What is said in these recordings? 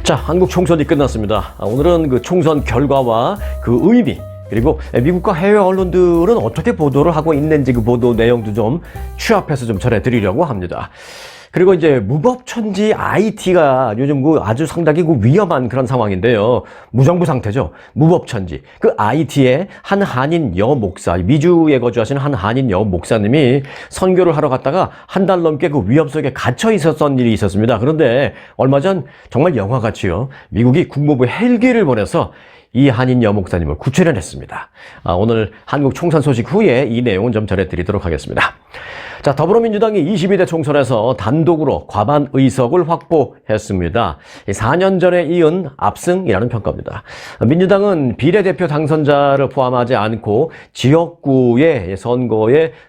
자, 한국 총선이 끝났습니다. 오늘은 그 총선 결과와 그 의미, 그리고 미국과 해외 언론들은 어떻게 보도를 하고 있는지 그 보도 내용도 좀 취합해서 좀 전해드리려고 합니다. 그리고 이제 무법천지 IT가 요즘 그 아주 상당히 그 위험한 그런 상황인데요. 무정부 상태죠. 무법천지. 그 IT의 한 한인 여 목사, 미주에 거주하시는 한 한인 여 목사님이 선교를 하러 갔다가 한 달 넘게 그 위험 속에 갇혀 있었던 일이 있었습니다. 그런데 얼마 전 정말 영화같이요. 미국이 국무부 헬기를 보내서 이 한인 여 목사님을 구출해냈습니다. 오늘 한국 총선 소식 후에 이 내용은 좀 전해드리도록 하겠습니다. 자, 더불어민주당이 22대 총선에서 단독으로 과반 의석을 확보했습니다. 4년 전에 이은 압승이라는 평가입니다. 민주당은 비례대표 당선자를 포함하지 않고 지역구의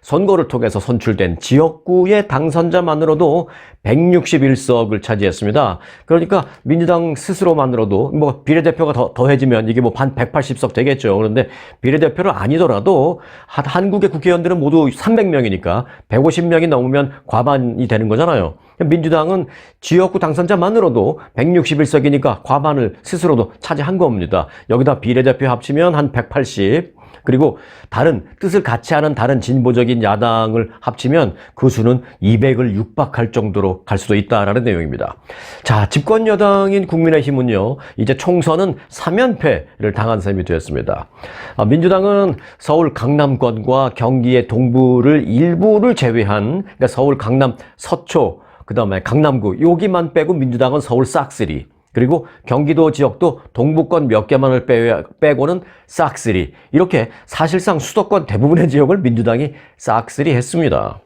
선거를 통해서 선출된 지역구의 당선자만으로도 161석을 차지했습니다. 그러니까 민주당 스스로만으로도 뭐 비례대표가 더해지면 이게 뭐 한 180석 되겠죠. 그런데 비례대표를 아니더라도 한국의 국회의원들은 모두 300명이니까 150명이 넘으면 과반이 되는 거잖아요. 민주당은 지역구 당선자만으로도 161석이니까 과반을 스스로도 차지한 겁니다. 여기다 비례대표 합치면 한 180, 그리고 다른 뜻을 같이 하는 다른 진보적인 야당을 합치면 그 수는 200을 육박할 정도로 갈 수도 있다라는 내용입니다. 자, 집권 여당인 국민의힘은요, 이제 총선은 3연패를 당한 셈이 되었습니다. 민주당은 서울 강남권과 경기의 동부를 일부를 제외한, 그러니까 서울 강남 서초, 그 다음에 강남구 여기만 빼고 민주당은 서울 싹쓸이, 그리고 경기도 지역도 동부권 몇 개만을 빼고는 싹쓸이, 이렇게 사실상 수도권 대부분의 지역을 민주당이 싹쓸이 했습니다.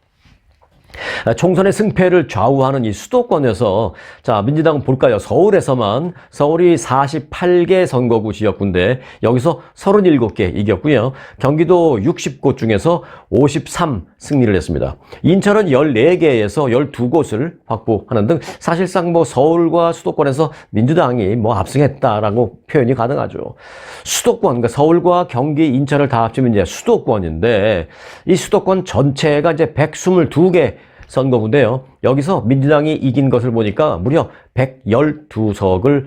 총선의 승패를 좌우하는 이 수도권에서, 자, 민주당은 볼까요? 서울에서만, 서울이 48개 선거구 지역구인데 여기서 37개 이겼고요. 경기도 60곳 중에서 53 승리를 했습니다. 인천은 14개에서 12곳을 확보하는 등 사실상 뭐 서울과 수도권에서 민주당이 뭐 압승했다라고 표현이 가능하죠. 수도권, 그러니까 서울과 경기, 인천을 다 합치면 이제 수도권인데, 이 수도권 전체가 이제 122개 선거구인데요. 여기서 민주당이 이긴 것을 보니까 무려 112석을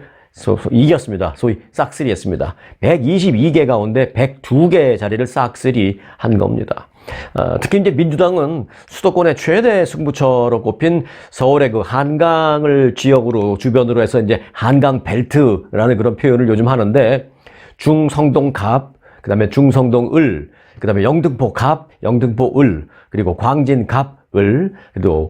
이겼습니다. 소위 싹쓸이 했습니다. 122개 가운데 102개 자리를 싹쓸이 한 겁니다. 특히 이제 민주당은 수도권의 최대 승부처로 꼽힌 서울의 그 한강을 지역으로 주변으로 해서 이제 한강 벨트라는 그런 표현을 요즘 하는데, 중성동 갑, 그 다음에 중성동 을, 그 다음에 영등포 갑, 영등포 을, 그리고 광진 갑, 을,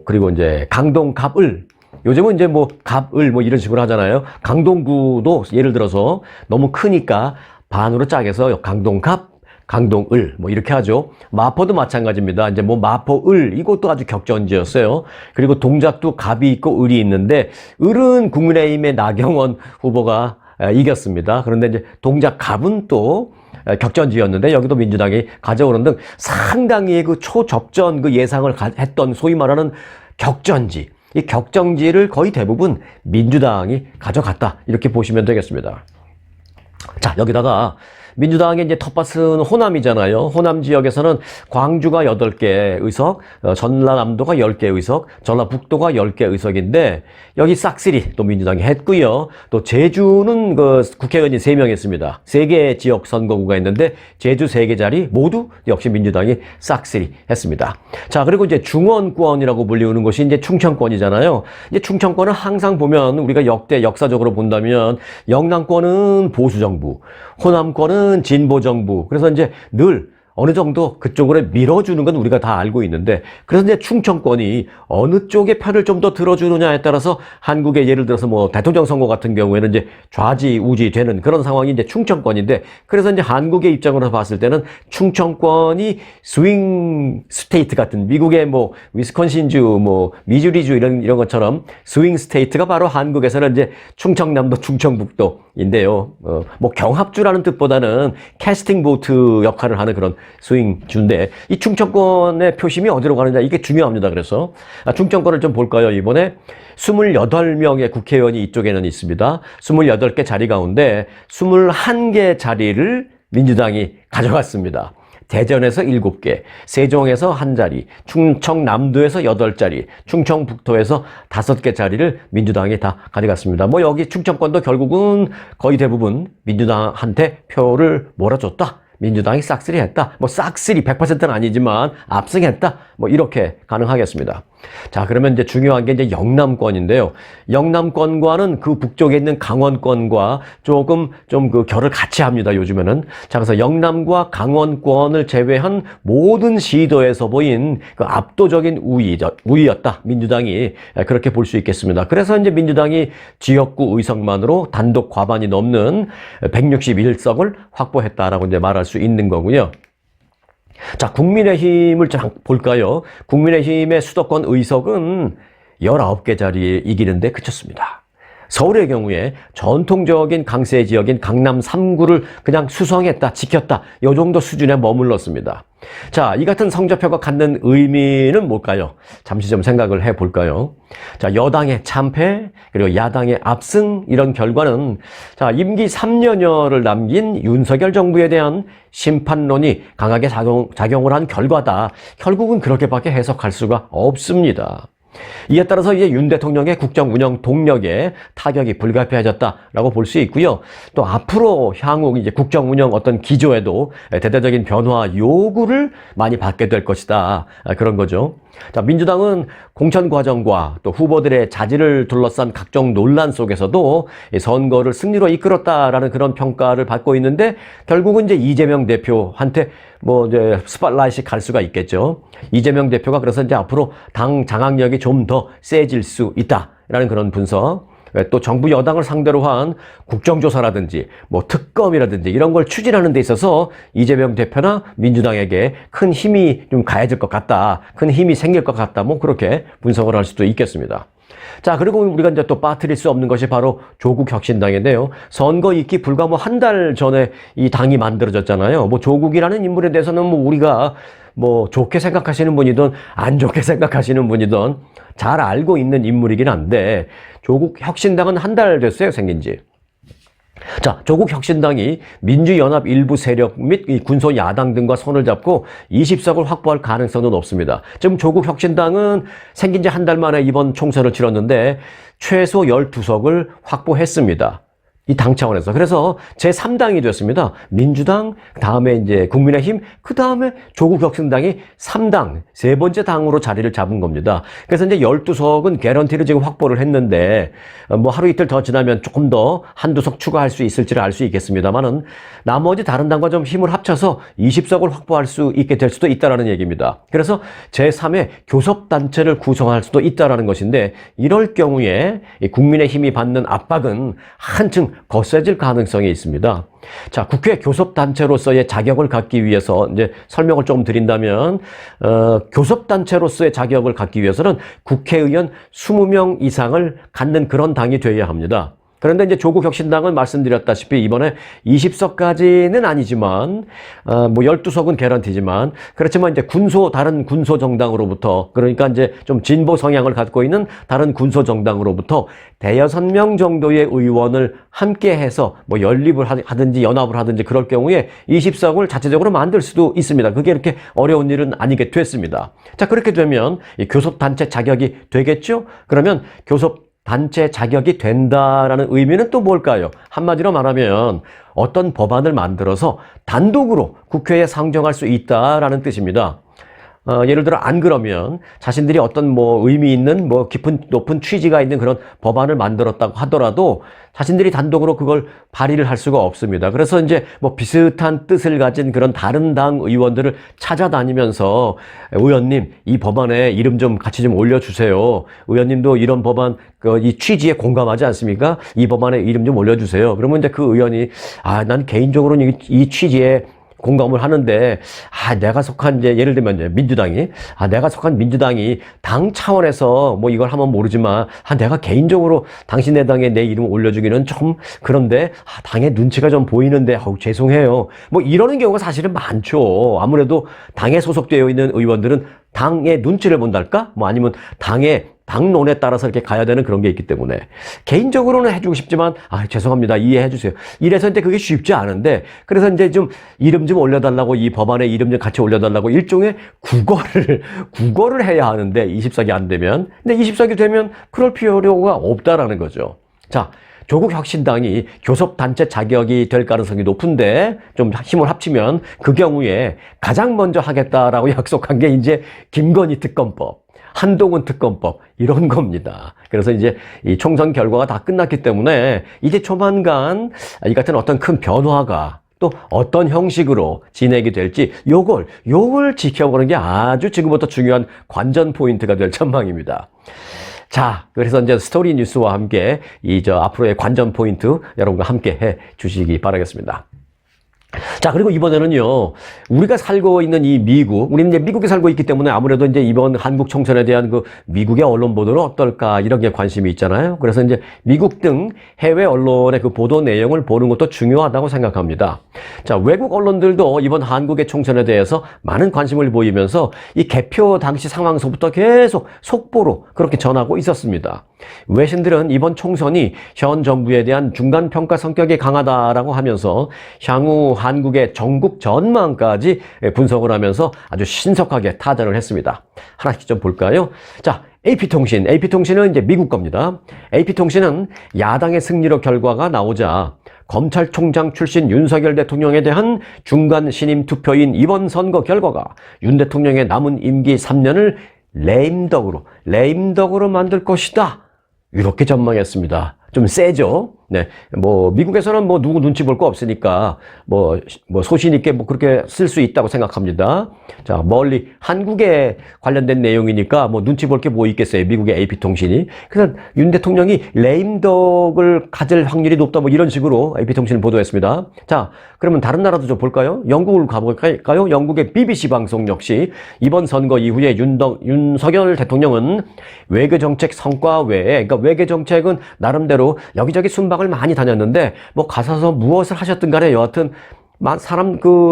그리고 이제 강동 갑을, 요즘은 이제 뭐 갑을 뭐 이런 식으로 하잖아요. 강동구도 예를 들어서 너무 크니까 반으로 짜개서 강동갑, 강동을 뭐 이렇게 하죠. 마포도 마찬가지입니다. 이제 뭐 마포을, 이것도 아주 격전지였어요. 그리고 동작도 갑이 있고 을이 있는데, 을은 국민의힘의 나경원 후보가 이겼습니다. 그런데 이제 동작 갑은 또 격전지였는데 여기도 민주당이 가져오는 등 상당히 그 초접전 그 예상을 했던 소위 말하는 격전지, 이 격전지를 거의 대부분 민주당이 가져갔다, 이렇게 보시면 되겠습니다. 자, 여기다가 민주당의 이제 텃밭은 호남이잖아요. 호남 지역에서는 광주가 8개 의석, 전라남도가 10개 의석, 전라북도가 10개 의석인데 여기 싹쓸이 또 민주당이 했고요. 또 제주는 그 국회의원이 3명 있습니다. 3개 지역 선거구가 있는데 제주 3개 자리 모두 역시 민주당이 싹쓸이 했습니다. 자, 그리고 이제 중원권이라고 불리우는 곳이 이제 충청권이잖아요. 이제 충청권은 항상 보면 우리가 역사적으로 본다면 영남권은 보수정부, 호남권은 진보정부, 그래서 이제 늘 어느 정도 그쪽으로 밀어주는 건 우리가 다 알고 있는데, 그래서 이제 충청권이 어느 쪽의 편을 좀 더 들어주느냐에 따라서 한국의 예를 들어서 뭐 대통령 선거 같은 경우에는 이제 좌지우지 되는 그런 상황이 이제 충청권인데, 그래서 이제 한국의 입장으로 봤을 때는 충청권이 스윙 스테이트 같은, 미국의 뭐 위스콘신주, 뭐 미주리주 이런 것처럼 스윙 스테이트가 바로 한국에서는 이제 충청남도, 충청북도인데요. 뭐 경합주라는 뜻보다는 캐스팅 보트 역할을 하는 그런 스윙주인데, 이 충청권의 표심이 어디로 가느냐, 이게 중요합니다. 그래서 충청권을 좀 볼까요? 이번에 28명의 국회의원이 이쪽에는 있습니다. 28개 자리 가운데 21개 자리를 민주당이 가져갔습니다. 대전에서 7개, 세종에서 1자리, 충청남도에서 8자리, 충청북도에서 5개 자리를 민주당이 다 가져갔습니다. 뭐 여기 충청권도 결국은 거의 대부분 민주당한테 표를 몰아줬다. 민주당이 싹쓸이 했다. 뭐 싹쓸이 100%는 아니지만 압승했다. 뭐 이렇게 가능하겠습니다. 자, 그러면 이제 중요한 게 이제 영남권인데요. 영남권과는 그 북쪽에 있는 강원권과 조금 좀 그 결을 같이 합니다, 요즘에는. 자, 그래서 영남과 강원권을 제외한 모든 시도에서 보인 그 압도적인 우위였다. 민주당이 그렇게 볼 수 있겠습니다. 그래서 이제 민주당이 지역구 의석만으로 단독 과반이 넘는 161석을 확보했다라고 이제 말할 수 있는 거고요. 자, 국민의힘을 좀 볼까요? 국민의힘의 수도권 의석은 19개 자리에 이기는데 그쳤습니다. 서울의 경우에 전통적인 강세 지역인 강남 3구를 그냥 수성했다, 지켰다. 이 정도 수준에 머물렀습니다. 자, 이 같은 성적표가 갖는 의미는 뭘까요? 잠시 좀 생각을 해볼까요? 자, 여당의 참패, 그리고 야당의 압승, 이런 결과는 자, 임기 3년여를 남긴 윤석열 정부에 대한 심판론이 강하게 작용을 한 결과다. 결국은 그렇게밖에 해석할 수가 없습니다. 이에 따라서 이제 윤 대통령의 국정 운영 동력에 타격이 불가피해졌다라고 볼 수 있고요. 또 앞으로 향후 이제 국정 운영 어떤 기조에도 대대적인 변화 요구를 많이 받게 될 것이다. 그런 거죠. 자, 민주당은 공천 과정과 또 후보들의 자질을 둘러싼 각종 논란 속에서도 선거를 승리로 이끌었다라는 그런 평가를 받고 있는데 결국은 이제 이재명 대표한테 뭐 이제 스팟라이트가 갈 수가 있겠죠. 이재명 대표가 그래서 이제 앞으로 당 장악력이 좀 더 세질 수 있다라는 그런 분석. 또 정부 여당을 상대로 한 국정조사라든지 뭐 특검이라든지 이런 걸 추진하는 데 있어서 이재명 대표나 민주당에게 큰 힘이 좀 가해질 것 같다. 큰 힘이 생길 것 같다. 뭐 그렇게 분석을 할 수도 있겠습니다. 자, 그리고 우리가 이제 또 빠뜨릴 수 없는 것이 바로 조국혁신당인데요. 선거 있기 불과 뭐 한 달 전에 이 당이 만들어졌잖아요. 뭐 조국이라는 인물에 대해서는 뭐 우리가 뭐 좋게 생각하시는 분이든 안 좋게 생각하시는 분이든 잘 알고 있는 인물이긴 한데 조국혁신당은 한 달 됐어요, 생긴 지. 자, 조국혁신당이 민주연합 일부 세력 및 군소 야당 등과 손을 잡고 20석을 확보할 가능성은 높습니다. 지금 조국혁신당은 생긴 지 한 달 만에 이번 총선을 치렀는데 최소 12석을 확보했습니다. 이 당 차원에서. 그래서 제3당이 됐습니다. 민주당, 다음에 이제 국민의힘, 그 다음에 조국혁신당이 3당, 세 번째 당으로 자리를 잡은 겁니다. 그래서 이제 12석은 개런티를 지금 확보를 했는데, 뭐 하루 이틀 더 지나면 조금 더 한두 석 추가할 수 있을지를 알 수 있겠습니다만은, 나머지 다른 당과 좀 힘을 합쳐서 20석을 확보할 수 있게 될 수도 있다라는 얘기입니다. 그래서 제3의 교섭단체를 구성할 수도 있다라는 것인데, 이럴 경우에 국민의힘이 받는 압박은 한층 거세질 가능성이 있습니다. 자, 국회 교섭단체로서의 자격을 갖기 위해서 이제 설명을 좀 드린다면 교섭단체로서의 자격을 갖기 위해서는 국회의원 20명 이상을 갖는 그런 당이 되어야 합니다. 그런데 이제 조국혁신당은 말씀드렸다시피 이번에 20석까지는 아니지만 뭐 12석은 개런티지만 그렇지만 이제 다른 군소 정당으로부터 그러니까 이제 좀 진보 성향을 갖고 있는 다른 군소 정당으로부터 대여섯 명 정도의 의원을 함께 해서 뭐 연립을 하든지 연합을 하든지 그럴 경우에 20석을 자체적으로 만들 수도 있습니다. 그게 이렇게 어려운 일은 아니게 됐습니다. 자, 그렇게 되면 이 교섭단체 자격이 되겠죠? 그러면 단체 자격이 된다라는 의미는 또 뭘까요? 한마디로 말하면 어떤 법안을 만들어서 단독으로 국회에 상정할 수 있다라는 뜻입니다. 예를 들어 안 그러면 자신들이 어떤 뭐 의미 있는 뭐 높은 취지가 있는 그런 법안을 만들었다고 하더라도 자신들이 단독으로 그걸 발의를 할 수가 없습니다. 그래서 이제 뭐 비슷한 뜻을 가진 그런 다른 당 의원들을 찾아다니면서 의원님 이 법안에 이름 좀 같이 좀 올려주세요. 의원님도 이런 법안 이 취지에 공감하지 않습니까? 이 법안에 이름 좀 올려주세요. 그러면 이제 그 의원이 난 개인적으로는 이 취지에 공감을 하는데, 내가 속한 이제 예를 들면 이제 민주당이, 내가 속한 민주당이 당 차원에서 뭐 이걸 하면 모르지만, 내가 개인적으로 당신네 당에 내 이름 올려주기는 좀 그런데, 당의 눈치가 좀 보이는데, 죄송해요. 뭐 이러는 경우가 사실은 많죠. 아무래도 당에 소속되어 있는 의원들은 당의 눈치를 본달까? 뭐 아니면 당의 당론에 따라서 이렇게 가야 되는 그런 게 있기 때문에 개인적으로는 해주고 싶지만 죄송합니다. 이해해 주세요. 이래서 이제 그게 쉽지 않은데 그래서 이제 좀 이름 좀 올려달라고 이 법안에 이름 좀 같이 올려달라고 일종의 국어를 해야 하는데 20석이 안 되면 근데 20석이 되면 그럴 필요가 없다라는 거죠. 자. 조국 혁신당이 교섭단체 자격이 될 가능성이 높은데 좀 힘을 합치면 그 경우에 가장 먼저 하겠다라고 약속한 게 이제 김건희 특검법, 한동훈 특검법 이런 겁니다. 그래서 이제 이 총선 결과가 다 끝났기 때문에 이제 조만간 이 같은 어떤 큰 변화가 또 어떤 형식으로 진행이 될지 요걸 지켜보는 게 아주 지금부터 중요한 관전 포인트가 될 전망입니다. 자, 그래서 이제 스토리 뉴스와 함께 앞으로의 관전 포인트 여러분과 함께 해 주시기 바라겠습니다. 자, 그리고 이번에는요, 우리가 살고 있는 이 미국, 우리는 이제 미국에 살고 있기 때문에 아무래도 이제 이번 한국 총선에 대한 그 미국의 언론 보도는 어떨까, 이런 게 관심이 있잖아요. 그래서 이제 미국 등 해외 언론의 그 보도 내용을 보는 것도 중요하다고 생각합니다. 자, 외국 언론들도 이번 한국의 총선에 대해서 많은 관심을 보이면서 이 개표 당시 상황서부터 계속 속보로 그렇게 전하고 있었습니다. 외신들은 이번 총선이 현 정부에 대한 중간 평가 성격이 강하다라고 하면서 향후 한국의 전국 전망까지 분석을 하면서 아주 신속하게 타전을 했습니다. 하나씩 좀 볼까요? 자, AP통신은 이제 미국 겁니다. AP통신은 야당의 승리로 결과가 나오자 검찰총장 출신 윤석열 대통령에 대한 중간 신임 투표인 이번 선거 결과가 윤 대통령의 남은 임기 3년을 레임덕으로 만들 것이다. 이렇게 전망했습니다. 좀 세죠? 네. 미국에서는 누구 눈치 볼 거 없으니까, 소신 있게 그렇게 쓸 수 있다고 생각합니다. 자, 멀리, 한국에 관련된 내용이니까 눈치 볼 게 뭐 있겠어요. 미국의 AP통신이. 그래서 윤 대통령이 레임덕을 가질 확률이 높다 이런 식으로 AP통신을 보도했습니다. 자, 그러면 다른 나라도 좀 볼까요? 영국을 가볼까요? 영국의 BBC 방송 역시 이번 선거 이후에 윤석열 대통령은 외교정책 성과 외에, 그러니까 외교정책은 나름대로 여기저기 순방을 많이 다녔는데 가셔서 무엇을 하셨든 간에 여하튼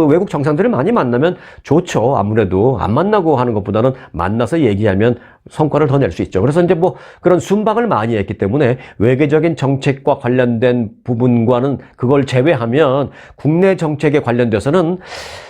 외국 정상들을 많이 만나면 좋죠. 아무래도 안 만나고 하는 것보다는 만나서 얘기하면 성과를 더 낼 수 있죠. 그래서 이제 그런 순방을 많이 했기 때문에 외교적인 정책과 관련된 부분과는 그걸 제외하면 국내 정책에 관련돼서는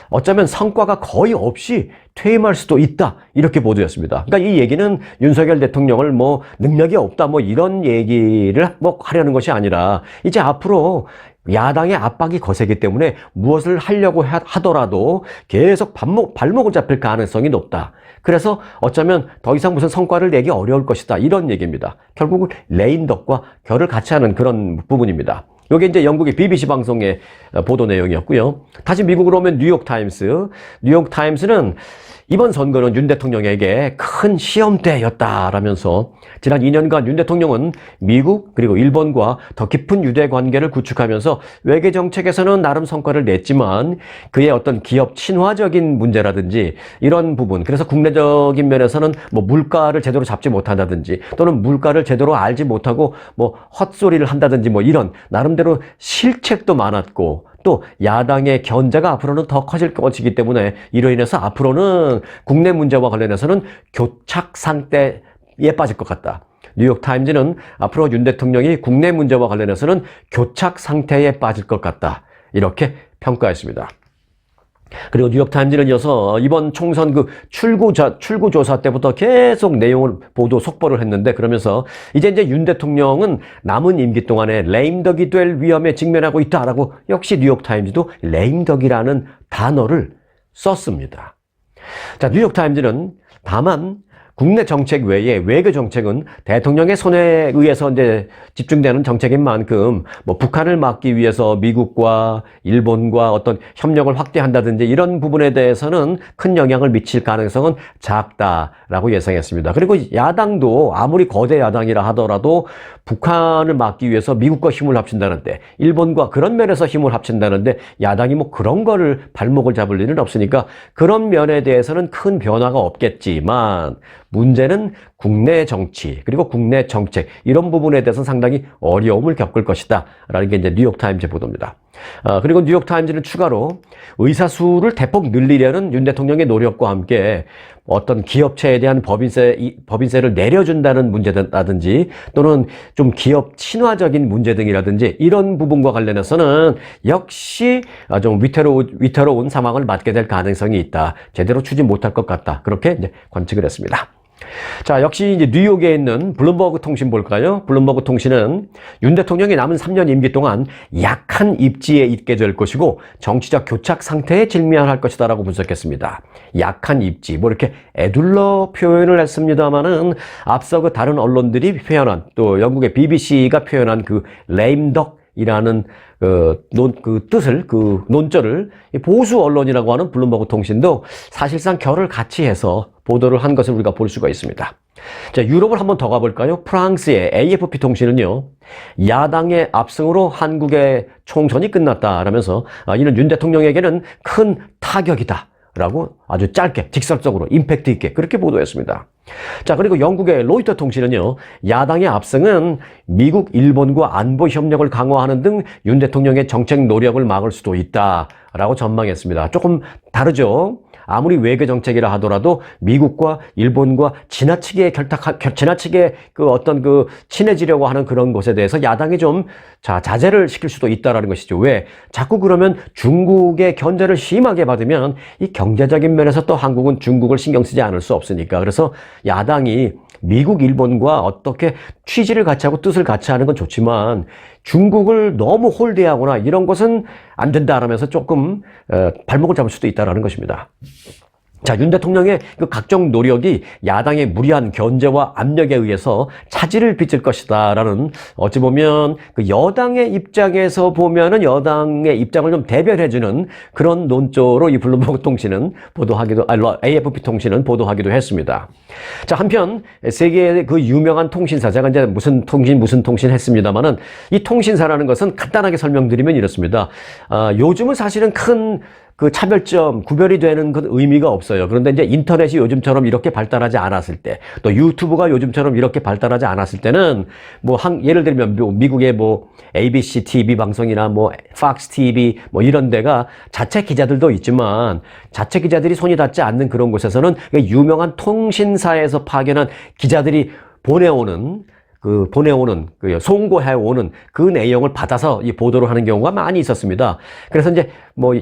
어쩌면 성과가 거의 없이 퇴임할 수도 있다. 이렇게 보도했습니다. 그러니까 이 얘기는 윤석열 대통령을 능력이 없다 이런 얘기를 하려는 것이 아니라 이제 앞으로 야당의 압박이 거세기 때문에 무엇을 하려고 하더라도 계속 발목을 잡힐 가능성이 높다. 그래서 어쩌면 더 이상 무슨 성과를 내기 어려울 것이다. 이런 얘기입니다. 결국은 레임덕과 결을 같이 하는 그런 부분입니다. 이게 이제 영국의 BBC 방송의 보도 내용이었고요. 다시 미국으로 오면 뉴욕타임스는 이번 선거는 윤 대통령에게 큰 시험대였다라면서 지난 2년간 윤 대통령은 미국 그리고 일본과 더 깊은 유대 관계를 구축하면서 외교 정책에서는 나름 성과를 냈지만 그의 어떤 기업 친화적인 문제라든지 이런 부분, 그래서 국내적인 면에서는 물가를 제대로 잡지 못한다든지 또는 물가를 제대로 알지 못하고 헛소리를 한다든지 이런 나름대로 실책도 많았고 또 야당의 견제가 앞으로는 더 커질 것이기 때문에 이로 인해서 앞으로는 국내 문제와 관련해서는 교착 상태에 빠질 것 같다. 뉴욕타임즈는 앞으로 윤 대통령이 국내 문제와 관련해서는 교착 상태에 빠질 것 같다. 이렇게 평가했습니다. 그리고 뉴욕타임즈는 이어서 이번 총선 출구조사 때부터 계속 내용을 속보를 했는데 그러면서 이제 윤 대통령은 남은 임기 동안에 레임덕이 될 위험에 직면하고 있다라고 역시 뉴욕타임즈도 레임덕이라는 단어를 썼습니다. 자, 뉴욕타임즈는 다만 국내 정책 외에 외교 정책은 대통령의 손에 의해서 이제 집중되는 정책인 만큼 북한을 막기 위해서 미국과 일본과 어떤 협력을 확대한다든지 이런 부분에 대해서는 큰 영향을 미칠 가능성은 작다라고 예상했습니다. 그리고 야당도 아무리 거대 야당이라 하더라도 북한을 막기 위해서 미국과 힘을 합친다는데 일본과 그런 면에서 힘을 합친다는데 야당이 그런 거를 발목을 잡을 일은 없으니까 그런 면에 대해서는 큰 변화가 없겠지만 문제는 국내 정치 그리고 국내 정책 이런 부분에 대해서는 상당히 어려움을 겪을 것이다 라는 게 이제 뉴욕타임즈 보도입니다. 그리고 뉴욕타임즈는 추가로 의사수를 대폭 늘리려는 윤 대통령의 노력과 함께 어떤 기업체에 대한 법인세를 내려준다는 문제라든지 또는 좀 기업 친화적인 문제 등이라든지 이런 부분과 관련해서는 역시 좀 위태로운 상황을 맞게 될 가능성이 있다. 제대로 추진 못할 것 같다. 그렇게 이제 관측을 했습니다. 자, 역시 이제 뉴욕에 있는 블룸버그 통신 볼까요? 블룸버그 통신은 윤 대통령이 남은 3년 임기 동안 약한 입지에 있게 될 것이고 정치적 교착 상태에 직면할 것이다라고 분석했습니다. 약한 입지, 뭐 이렇게 애둘러 표현을 했습니다만은 앞서 그 다른 언론들이 표현한 또 영국의 BBC가 표현한 그 레임덕이라는 논조를 보수 언론이라고 하는 블룸버그 통신도 사실상 결을 같이 해서 보도를 한 것을 우리가 볼 수가 있습니다. 자, 유럽을 한번 더 가볼까요? 프랑스의 AFP 통신은요, 야당의 압승으로 한국의 총선이 끝났다라면서 이는 윤 대통령에게는 큰 타격이다 라고 아주 짧게 직설적으로 임팩트 있게 그렇게 보도했습니다. 자, 그리고 영국의 로이터 통신은요, 야당의 압승은 미국, 일본과 안보 협력을 강화하는 등 윤 대통령의 정책 노력을 막을 수도 있다라고 전망했습니다. 조금 다르죠? 아무리 외교 정책이라 하더라도 미국과 일본과 지나치게 친해지려고 하는 그런 것에 대해서 야당이 좀 자제를 시킬 수도 있다라는 것이죠. 왜? 자꾸 그러면 중국의 견제를 심하게 받으면 이 경제적인 면에서 또 한국은 중국을 신경 쓰지 않을 수 없으니까. 그래서 야당이 미국, 일본과 어떻게 취지를 같이 하고 뜻을 같이 하는 건 좋지만 중국을 너무 홀대하거나 이런 것은 안 된다라면서 조금 발목을 잡을 수도 있다라는 것입니다. 자, 윤 대통령의 그 각종 노력이 야당의 무리한 견제와 압력에 의해서 차질을 빚을 것이다라는 어찌 보면 그 여당의 입장에서 보면은 여당의 입장을 좀 대변해주는 그런 논조로 이 블룸버그 통신은 AFP 통신은 보도하기도 했습니다. 자, 한편 세계의 그 유명한 통신사, 제가 이제 무슨 통신 했습니다만은 이 통신사라는 것은 간단하게 설명드리면 이렇습니다. 요즘은 사실은 큰 그 차별점, 구별이 되는 그 의미가 없어요. 그런데 이제 인터넷이 요즘처럼 이렇게 발달하지 않았을 때, 또 유튜브가 요즘처럼 이렇게 발달하지 않았을 때는, 예를 들면 미국의 ABC TV 방송이나 Fox TV 이런 데가 자체 기자들도 있지만, 자체 기자들이 손이 닿지 않는 그런 곳에서는 유명한 통신사에서 파견한 기자들이 송고해오는 그 내용을 받아서 이 보도를 하는 경우가 많이 있었습니다. 그래서 이제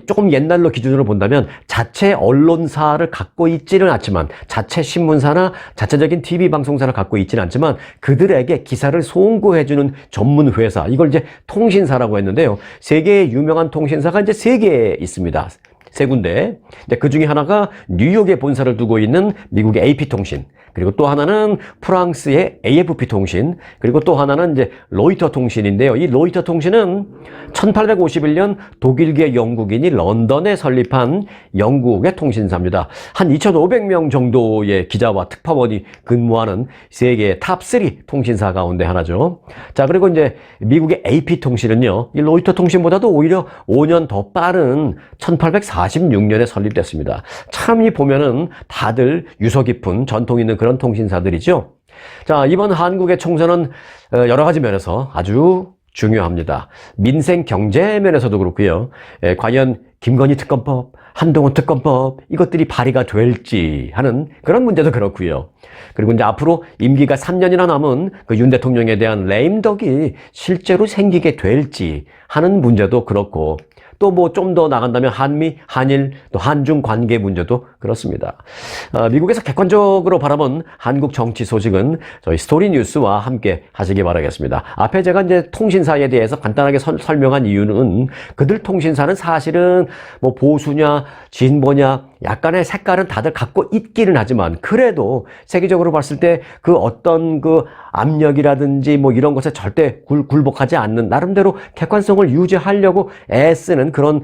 조금 옛날로 기준으로 본다면 자체 언론사를 갖고 있지는 않지만 자체 신문사나 자체적인 TV 방송사를 갖고 있지는 않지만 그들에게 기사를 송고해주는 전문 회사, 이걸 이제 통신사라고 했는데요. 세계의 유명한 통신사가 이제 3개 있습니다. 3군데. 그 중에 하나가 뉴욕에 본사를 두고 있는 미국의 AP통신, 그리고 또 하나는 프랑스의 AFP 통신, 그리고 또 하나는 이제 로이터 통신인데요. 이 로이터 통신은 1851년 독일계 영국인이 런던에 설립한 영국의 통신사입니다. 한 2,500명 정도의 기자와 특파원이 근무하는 세계 탑3 통신사 가운데 하나죠. 자, 그리고 이제 미국의 AP 통신은요, 이 로이터 통신보다도 오히려 5년 더 빠른 1846년에 설립됐습니다. 참 이 보면은 다들 유서 깊은 전통 있는 그런 통신사들이죠. 자, 이번 한국의 총선은 여러 가지 면에서 아주 중요합니다. 민생 경제 면에서도 그렇고요. 과연 김건희 특검법, 한동훈 특검법 이것들이 발의가 될지 하는 그런 문제도 그렇고요. 그리고 이제 앞으로 임기가 3년이나 남은 그 윤 대통령에 대한 레임덕이 실제로 생기게 될지 하는 문제도 그렇고, 또 좀 더 나간다면 한미, 한일, 또 한중 관계 문제도 그렇습니다. 미국에서 객관적으로 바라본 한국 정치 소식은 저희 스토리 뉴스와 함께 하시기 바라겠습니다. 앞에 제가 이제 통신사에 대해서 간단하게 설명한 이유는 그들 통신사는 사실은 보수냐, 진보냐, 약간의 색깔은 다들 갖고 있기는 하지만 그래도 세계적으로 봤을 때 그 어떤 그 압력이라든지 이런 것에 절대 굴복하지 않는 나름대로 객관성을 유지하려고 애쓰는 그런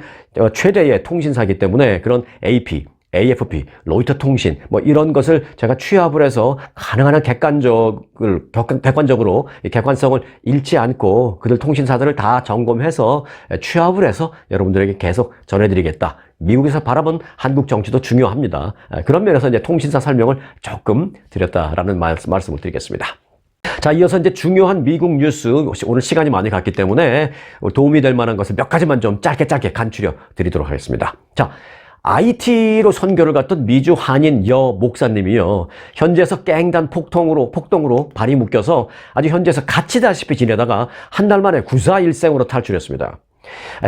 최대의 통신사이기 때문에 그런 AFP, 로이터 통신 이런 것을 제가 취합을 해서 가능한 한 객관적으로 객관성을 잃지 않고 그들 통신사들을 다 점검해서 취합을 해서 여러분들에게 계속 전해드리겠다. 미국에서 바라본 한국 정치도 중요합니다. 그런 면에서 이제 통신사 설명을 조금 드렸다라는 말씀을 드리겠습니다. 자, 이어서 이제 중요한 미국 뉴스, 오늘 시간이 많이 갔기 때문에 도움이 될 만한 것을 몇 가지만 좀 짧게 간추려 드리도록 하겠습니다. 자, IT로 선교를 갔던 미주 한인 여 목사님이요. 현지에서 깽단 폭동으로 발이 묶여서 아주 현지에서 갇히다시피 지내다가 한 달 만에 구사일생으로 탈출했습니다.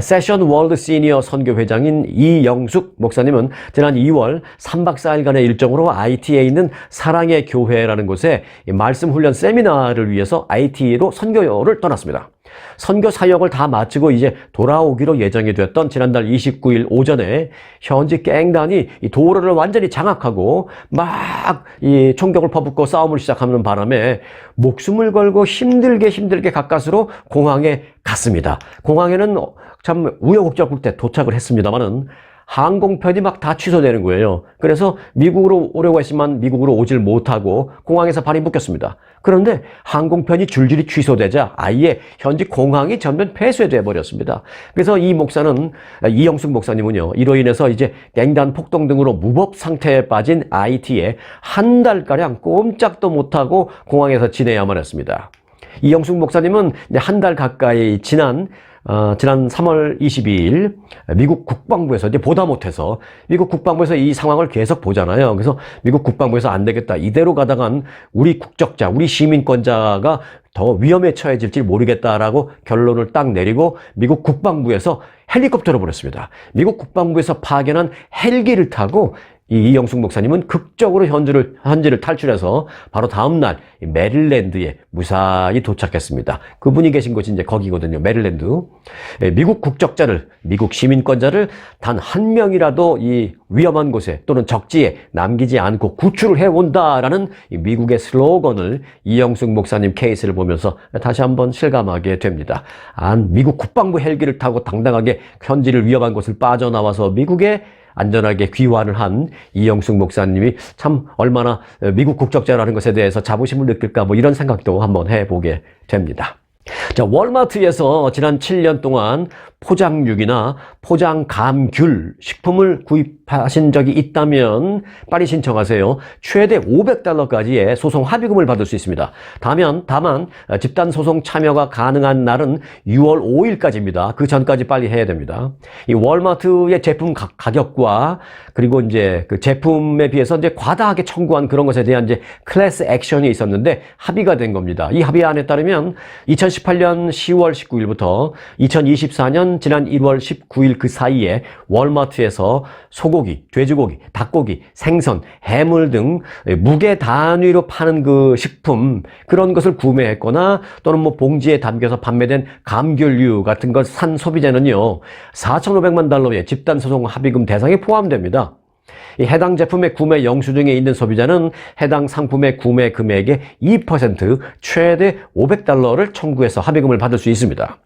세션 월드 시니어 선교회장인 이영숙 목사님은 지난 2월 3박 4일간의 일정으로 IT에 있는 사랑의 교회라는 곳에 말씀 훈련 세미나를 위해서 IT로 선교를 떠났습니다. 선교 사역을 다 마치고 이제 돌아오기로 예정이 됐던 지난달 29일 오전에 현지 깽단이 이 도로를 완전히 장악하고 막 이 총격을 퍼붓고 싸움을 시작하는 바람에 목숨을 걸고 힘들게 가까스로 공항에 갔습니다. 공항에는 참 우여곡절 끝에 도착을 했습니다만은 항공편이 막 다 취소되는 거예요. 그래서 미국으로 오려고 했지만 미국으로 오질 못하고 공항에서 발이 묶였습니다. 그런데 항공편이 줄줄이 취소되자 아예 현지 공항이 전면 폐쇄돼 버렸습니다. 그래서 이영숙 목사님은요, 이로 인해서 이제 갱단 폭동 등으로 무법 상태에 빠진 IT에 한 달가량 꼼짝도 못하고 공항에서 지내야만 했습니다. 이영숙 목사님은 한 달 가까이 지난 3월 22일 미국 국방부에서 이제 보다 못해서 미국 국방부에서 이 상황을 계속 보잖아요. 그래서 미국 국방부에서 안 되겠다. 이대로 가다간 우리 국적자, 우리 시민권자가 더 위험에 처해질지 모르겠다라고 결론을 딱 내리고 미국 국방부에서 헬리콥터로 보냈습니다. 미국 국방부에서 파견한 헬기를 타고 이영숙 목사님은 극적으로 현지를 탈출해서 바로 다음날 메릴랜드에 무사히 도착했습니다. 그분이 계신 곳이 이제 거기거든요. 메릴랜드. 미국 국적자를, 미국 시민권자를 단 한 명이라도 이 위험한 곳에 또는 적지에 남기지 않고 구출을 해온다라는 미국의 슬로건을 이영숙 목사님 케이스를 보면서 다시 한번 실감하게 됩니다. 미국 국방부 헬기를 타고 당당하게 현지를 위험한 곳을 빠져나와서 미국에 안전하게 귀환을 한 이영숙 목사님이 참 얼마나 미국 국적자라는 것에 대해서 자부심을 느낄까 이런 생각도 한번 해보게 됩니다. 자, 월마트에서 지난 7년 동안 포장육이나 포장감귤 식품을 구입하신 적이 있다면 빨리 신청하세요. 최대 $500까지의 소송 합의금을 받을 수 있습니다. 다만 집단 소송 참여가 가능한 날은 6월 5일까지입니다. 그 전까지 빨리 해야 됩니다. 이 월마트의 제품 가격과 그리고 이제 그 제품에 비해서 이제 과다하게 청구한 그런 것에 대한 이제 클래스 액션이 있었는데 합의가 된 겁니다. 이 합의안에 따르면 2018년 10월 19일부터 2024년 지난 1월 19일 그 사이에 월마트에서 소고기, 돼지고기, 닭고기, 생선, 해물 등 무게 단위로 파는 그 식품 그런 것을 구매했거나 또는 봉지에 담겨서 판매된 감귤류 같은 것 산 소비자는요 4,500만 달러의 집단소송 합의금 대상에 포함됩니다. 이 해당 제품의 구매 영수증에 있는 소비자는 해당 상품의 구매 금액의 2% 최대 $500를 청구해서 합의금을 받을 수 있습니다.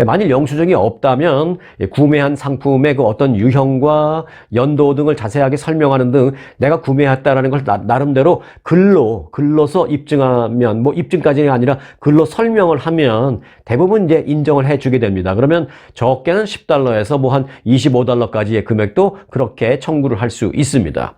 만일 영수증이 없다면 구매한 상품의 그 어떤 유형과 연도 등을 자세하게 설명하는 등 내가 구매했다라는 걸 나름대로 글로서 입증하면 입증까지는 아니라 글로 설명을 하면 대부분 이제 인정을 해주게 됩니다. 그러면 적게는 $10에서 한 $25까지의 금액도 그렇게 청구를 할 수 있습니다.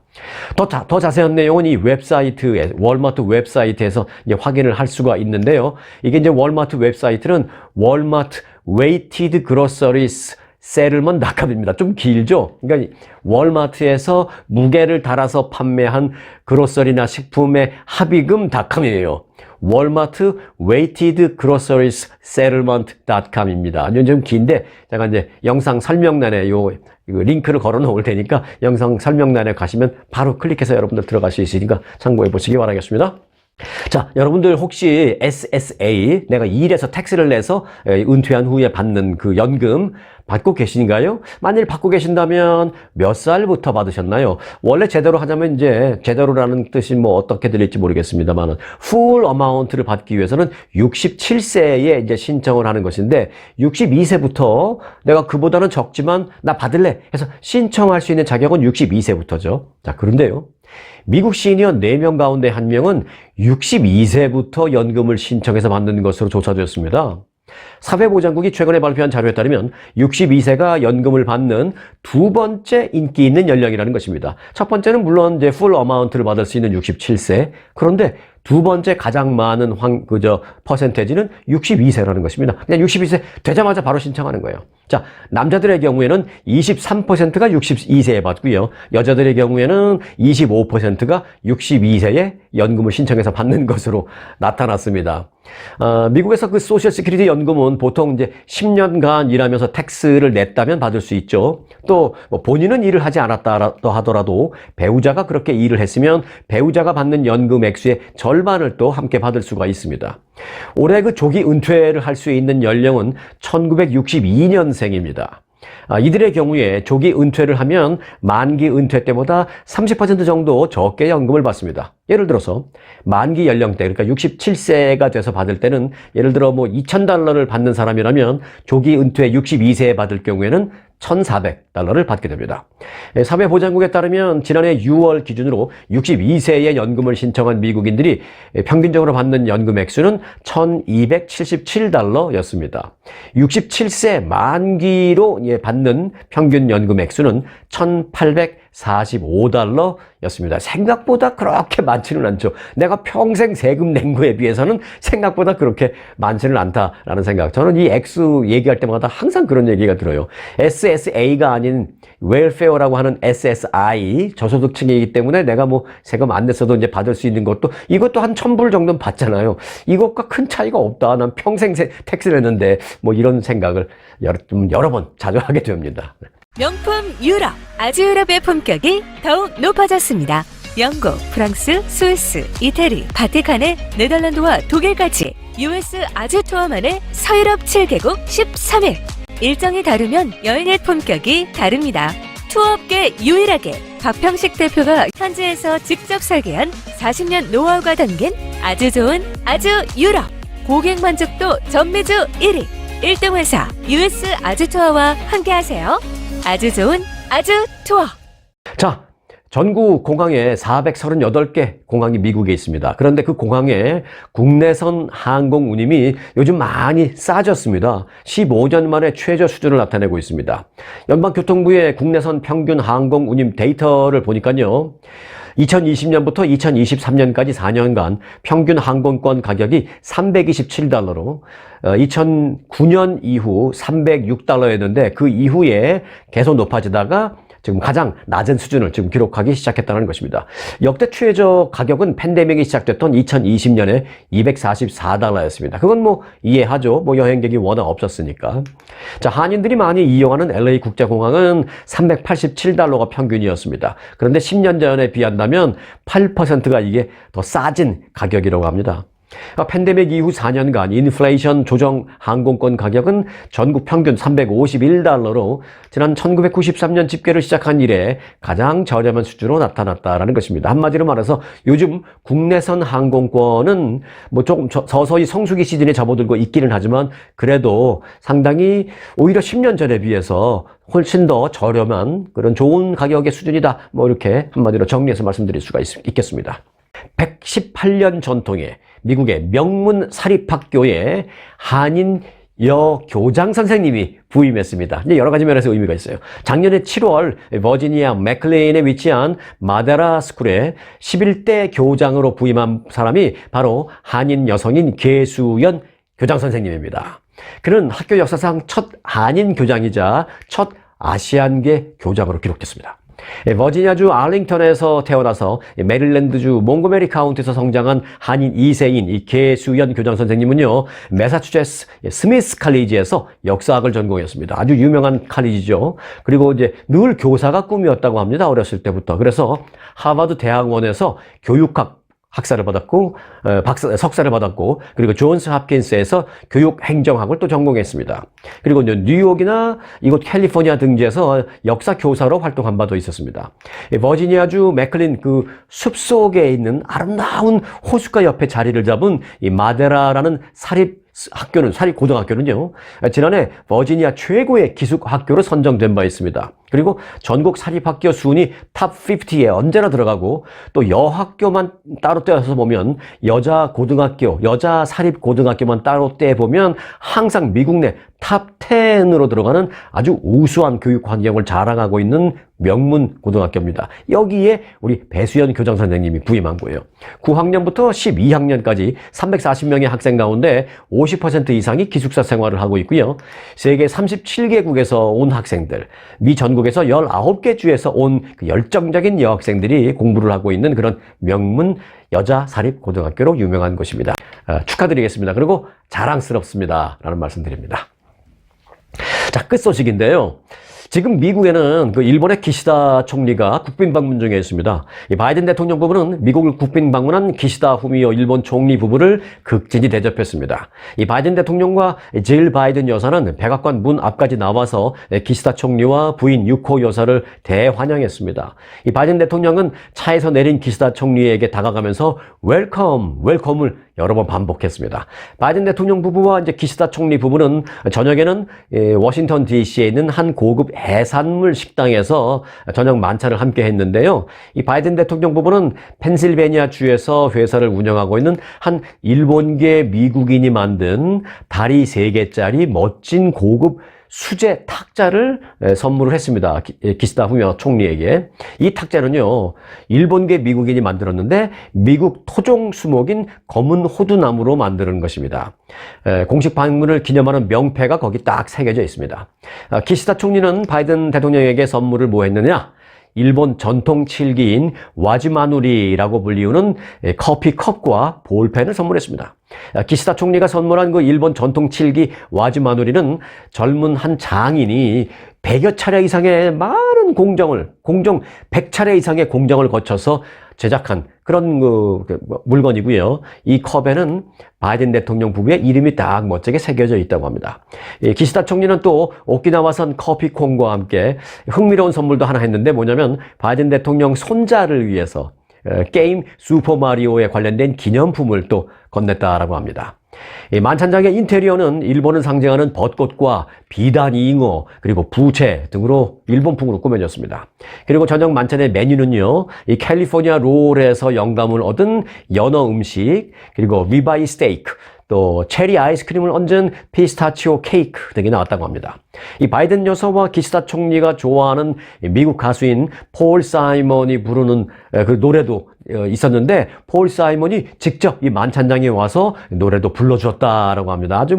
더 자세한 내용은 이 웹사이트에, 월마트 웹사이트에서 이제 확인을 할 수가 있는데요. 이게 이제 월마트 웹사이트는 월마트 Weighted Groceries Settlement.com입니다. 좀 길죠? 그러니까 월마트에서 무게를 달아서 판매한 그로서리나 식품의 합의금.com이에요. 월마트 Weighted Groceries Settlement.com입니다. 좀 긴데 제가 이제 영상 설명란에 요 링크를 걸어 놓을 테니까 영상 설명란에 가시면 바로 클릭해서 여러분들 들어갈 수 있으니까 참고해 보시기 바라겠습니다. 자, 여러분들 혹시 SSA, 내가 일해서 텍스를 내서 은퇴한 후에 받는 그 연금 받고 계신가요? 만일 받고 계신다면 몇 살부터 받으셨나요? 원래 제대로 하자면 이제 제대로라는 뜻이 어떻게 들릴지 모르겠습니다만 full amount를 받기 위해서는 67세에 이제 신청을 하는 것인데 62세부터 내가 그보다는 적지만 나 받을래 해서 신청할 수 있는 자격은 62세부터죠. 자, 그런데요. 미국 시니어 4명 가운데 1명은 62세부터 연금을 신청해서 받는 것으로 조사되었습니다. 사회보장국이 최근에 발표한 자료에 따르면 62세가 연금을 받는 두 번째 인기 있는 연령이라는 것입니다. 첫 번째는 물론 이제 풀 어마운트를 받을 수 있는 67세. 그런데 두 번째 가장 많은 퍼센테이지는 62세라는 것입니다. 그냥 62세 되자마자 바로 신청하는 거예요. 자, 남자들의 경우에는 23%가 62세에 받고요. 여자들의 경우에는 25%가 62세에 연금을 신청해서 받는 것으로 나타났습니다. 미국에서 그 소셜 시큐리티 연금은 보통 이제 10년간 일하면서 텍스를 냈다면 받을 수 있죠. 또 뭐 본인은 일을 하지 않았다 하더라도 배우자가 그렇게 일을 했으면 배우자가 받는 연금 액수의 절반을 또 함께 받을 수가 있습니다. 올해 그 조기 은퇴를 할 수 있는 연령은 1962년생입니다. 이들의 경우에 조기 은퇴를 하면 만기 은퇴 때보다 30% 정도 적게 연금을 받습니다. 예를 들어서 만기 연령대, 그러니까 67세가 돼서 받을 때는 예를 들어 뭐 $2,000를 받는 사람이라면 조기 은퇴 62세에 받을 경우에는 $1,400를 받게 됩니다. 사회보장국에 따르면 지난해 6월 기준으로 62세에 연금을 신청한 미국인들이 평균적으로 받는 연금 액수는 $1,277였습니다. 67세 만기로 받는 평균 연금 액수는 $1,845였습니다. 생각보다 그렇게 많지는 않죠. 내가 평생 세금 낸 거에 비해서는 생각보다 그렇게 많지는 않다라는 생각. 저는 이 액수 얘기할 때마다 항상 그런 얘기가 들어요. SSA가 아닌 웰페어라고 하는 SSI, 저소득층이기 때문에 내가 뭐 세금 안 냈어도 이제 받을 수 있는 것도, 이것도 한 $1,000 정도는 받잖아요. 이것과 큰 차이가 없다. 난 평생 텍스를 했는데 뭐 이런 생각을 여러 번 자주 하게 됩니다. 명품 유럽, 아주유럽의 품격이 더욱 높아졌습니다. 영국, 프랑스, 스위스, 이태리, 바티칸의 네덜란드와 독일까지 US 아주 투어만의 서유럽 7개국 13일. 일정이 다르면 여행의 품격이 다릅니다. 투어업계 유일하게 박평식 대표가 현지에서 직접 설계한 40년 노하우가 담긴 아주 좋은 아주 유럽. 고객 만족도 전매주 1위. 1등 회사 US 아주 투어와 함께하세요. 아주 좋은 아주 투어. 자, 전국 공항에 438개 공항이 미국에 있습니다. 그런데 그 공항에 국내선 항공 운임이 요즘 많이 싸졌습니다. 15년 만에 최저 수준을 나타내고 있습니다. 연방교통부의 국내선 평균 항공 운임 데이터를 보니까요. 2020년부터 2023년까지 4년간 평균 항공권 가격이 $327로 2009년 이후 $306였는데 그 이후에 계속 높아지다가 지금 가장 낮은 수준을 지금 기록하기 시작했다는 것입니다. 역대 최저 가격은 팬데믹이 시작됐던 2020년에 $244였습니다. 그건 뭐 이해하죠. 뭐 여행객이 워낙 없었으니까. 자, 한인들이 많이 이용하는 LA 국제공항은 $387가 평균이었습니다. 그런데 10년 전에 비한다면 8%가 이게 더 싸진 가격이라고 합니다. 팬데믹 이후 4년간 인플레이션 조정 항공권 가격은 전국 평균 $351로 지난 1993년 집계를 시작한 이래 가장 저렴한 수준으로 나타났다라는 것입니다. 한마디로 말해서 요즘 국내선 항공권은 뭐 조금 서서히 성수기 시즌에 접어들고 있기는 하지만 그래도 상당히 오히려 10년 전에 비해서 훨씬 더 저렴한 그런 좋은 가격의 수준이다. 뭐 이렇게 한마디로 정리해서 말씀드릴 수가 있겠습니다. 118년 전통의 미국의 명문 사립학교에 한인 여교장 선생님이 부임했습니다. 이제 여러 가지 면에서 의미가 있어요. 작년에 7월 버지니아 맥클레인에 위치한 마데라 스쿨에 11대 교장으로 부임한 사람이 바로 한인 여성인 계수연 교장 선생님입니다. 그는 학교 역사상 첫 한인 교장이자 첫 아시안계 교장으로 기록됐습니다. 버지니아주 알링턴에서 태어나서 메릴랜드주 몽고메리 카운티에서 성장한 한인 2세인 이 계수연 교장 선생님은요, 매사추세츠 스미스 칼리지에서 역사학을 전공했습니다. 아주 유명한 칼리지죠. 그리고 이제 늘 교사가 꿈이었다고 합니다. 어렸을 때부터. 그래서 하버드 대학원에서 교육학 학사를 받았고 석사를 받았고 그리고 존스 홉킨스에서 교육행정학을 또 전공했습니다. 그리고 이제 뉴욕이나 이곳 캘리포니아 등지에서 역사 교사로 활동한 바도 있었습니다. 버지니아주 맥클린 그 숲속에 있는 아름다운 호숫가 옆에 자리를 잡은 이 마데라라는 사립고등학교는요, 지난해 버지니아 최고의 기숙학교로 선정된 바 있습니다. 그리고 전국 사립학교 순위 탑 50에 언제나 들어가고 또 여학교만 따로 떼어서 보면 여자 사립고등학교만 따로 떼보면 항상 미국 내 탑 10으로 들어가는 아주 우수한 교육 환경을 자랑하고 있는 명문 고등학교입니다. 여기에 우리 배수연 교장 선생님이 부임한 거예요. 9학년부터 12학년까지 340명의 학생 가운데 50% 이상이 기숙사 생활을 하고 있고요. 세계 37개국에서 온 학생들, 미 전국에서 19개 주에서 온 그 열정적인 여학생들이 공부를 하고 있는 그런 명문 여자 사립고등학교로 유명한 곳입니다. 축하드리겠습니다. 그리고 자랑스럽습니다. 라는 말씀드립니다. 자, 끝소식인데요. 지금 미국에는 그 일본의 기시다 총리가 국빈 방문 중에 있습니다. 이 바이든 대통령 부부는 미국을 국빈 방문한 기시다 후미오 일본 총리 부부를 극진히 대접했습니다. 이 바이든 대통령과 질 바이든 여사는 백악관 문 앞까지 나와서 기시다 총리와 부인 유코 여사를 대환영했습니다. 이 바이든 대통령은 차에서 내린 기시다 총리에게 다가가면서 웰컴을 여러 번 반복했습니다. 바이든 대통령 부부와 이제 기시다 총리 부부는 저녁에는 워싱턴 DC에 있는 한 고급 해산물 식당에서 저녁 만찬을 함께 했는데요. 이 바이든 대통령 부부는 펜실베니아 주에서 회사를 운영하고 있는 한 일본계 미국인이 만든 다리 3개짜리 멋진 고급 수제 탁자를 선물을 했습니다. 기시다 후미오 총리에게. 이 탁자는요, 일본계 미국인이 만들었는데 미국 토종 수목인 검은 호두나무로 만드는 것입니다. 공식 방문을 기념하는 명패가 거기 딱 새겨져 있습니다. 기시다 총리는 바이든 대통령에게 선물을 뭐 했느냐? 일본 전통 칠기인 와즈마누리라고 불리우는 커피 컵과 볼펜을 선물했습니다. 기시다 총리가 선물한 그 일본 전통 칠기 와즈마누리는 젊은 한 장인이 100여 차례 이상의 많은 공정 100차례 이상의 공정을 거쳐서 제작한 그런 물건이고요. 이 컵에는 바이든 대통령 부부의 이름이 딱 멋지게 새겨져 있다고 합니다. 기시다 총리는 또 오키나와산 커피콩과 함께 흥미로운 선물도 하나 했는데 뭐냐면 바이든 대통령 손자를 위해서 게임 슈퍼마리오에 관련된 기념품을 또 건넸다라고 합니다. 만찬장의 인테리어는 일본을 상징하는 벚꽃과 비단 잉어 그리고 부채 등으로 일본풍으로 꾸며졌습니다. 그리고 저녁 만찬의 메뉴는요, 이 캘리포니아 롤에서 영감을 얻은 연어 음식, 그리고 리바이 스테이크, 또 체리 아이스크림을 얹은 피스타치오 케이크 등이 나왔다고 합니다. 이 바이든 여사와 기시다 총리가 좋아하는 미국 가수인 폴 사이먼이 부르는 그 노래도 있었는데 폴 사이먼이 직접 이 만찬장에 와서 노래도 불러주었다라고 합니다. 아주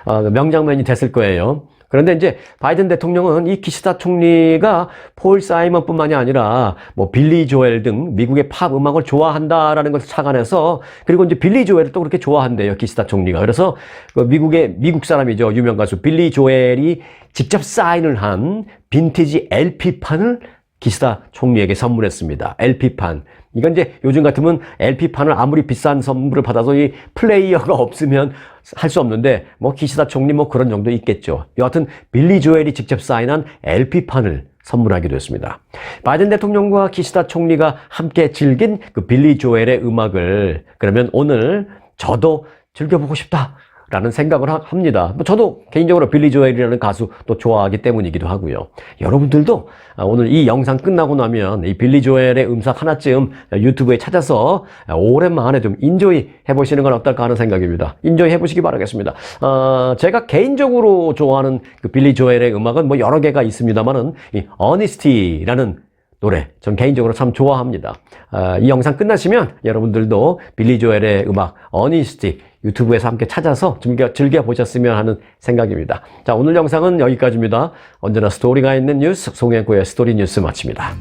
명장면이 됐을 거예요. 그런데 이제 바이든 대통령은 이 기시다 총리가 폴 사이먼뿐만이 아니라 빌리 조엘 등 미국의 팝 음악을 좋아한다라는 것을 착안해서, 그리고 이제 빌리 조엘을 또 그렇게 좋아한대요, 기시다 총리가. 그래서 미국 사람이죠, 유명 가수 빌리 조엘이 직접 사인을 한 빈티지 LP판을 기시다 총리에게 선물했습니다. LP판. 이건 이제 요즘 같으면 LP판을 아무리 비싼 선물을 받아서 이 플레이어가 없으면 할 수 없는데 기시다 총리 그런 정도 있겠죠. 여하튼 빌리 조엘이 직접 사인한 LP판을 선물하기도 했습니다. 바이든 대통령과 기시다 총리가 함께 즐긴 그 빌리 조엘의 음악을 그러면 오늘 저도 즐겨보고 싶다 라는 생각을 합니다. 저도 개인적으로 빌리 조엘이라는 가수 또 좋아하기 때문이기도 하고요. 여러분들도 오늘 이 영상 끝나고 나면 이 빌리 조엘의 음악 하나쯤 유튜브에 찾아서 오랜만에 좀 인조이 해보시는 건 어떨까 하는 생각입니다. 인조이 해보시기 바라겠습니다. 제가 개인적으로 좋아하는 그 빌리 조엘의 음악은 여러 개가 있습니다만은 이 Honesty라는 노래 전 개인적으로 참 좋아합니다. 이 영상 끝나시면 여러분들도 빌리 조엘의 음악 Honesty 유튜브에서 함께 찾아서 즐겨보셨으면 하는 생각입니다. 자, 오늘 영상은 여기까지입니다. 언제나 스토리가 있는 뉴스 송혜구의 스토리 뉴스 마칩니다.